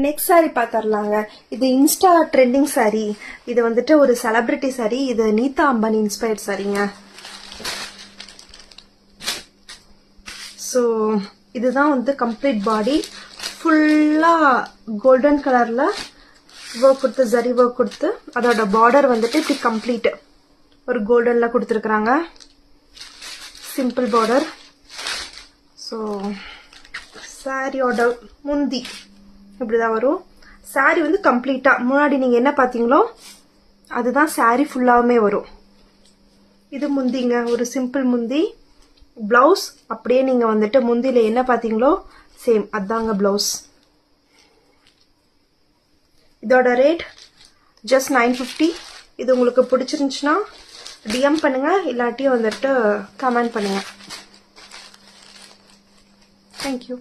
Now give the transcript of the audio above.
Next sorry பார்த்துடலாங்க. இது Insta trending sorry. இது வந்துட்டு ஒரு செலிபிரிட்டி சாரி. இது நீதா அம்பானி இன்ஸ்பயர்ட் சாரிங்க. ஸோ இதுதான் வந்து கம்ப்ளீட் பாடி ஃபுல்லாக கோல்டன் கலரில் ஒர்க் கொடுத்து, ஜரி ஒர்க் கொடுத்து, அதோட பார்டர் வந்துட்டு இப்படி கம்ப்ளீட் ஒரு கோல்டனில் கொடுத்துருக்குறாங்க. Simple border. ஸோ சாரியோட முந்தி இப்படிதான் வரும். சாரி வந்து கம்ப்ளீட்டாக முன்னாடி நீங்கள் என்ன பார்த்தீங்களோ அதுதான் சாரி ஃபுல்லாகவுமே வரும். இது முந்திங்க, ஒரு சிம்பிள் முந்தி. பிளவுஸ் அப்படியே நீங்கள் வந்துட்டு முந்தியில் என்ன பார்த்தீங்களோ சேம் அதாங்க பிளவுஸ். இதோட ரேட் ஜஸ்ட் 950. இது உங்களுக்கு பிடிச்சிருந்துச்சுன்னா டிஎம் பண்ணுங்க, இல்லாட்டியும் வந்துட்டு கமெண்ட் பண்ணுங்க. தேங்க்யூ.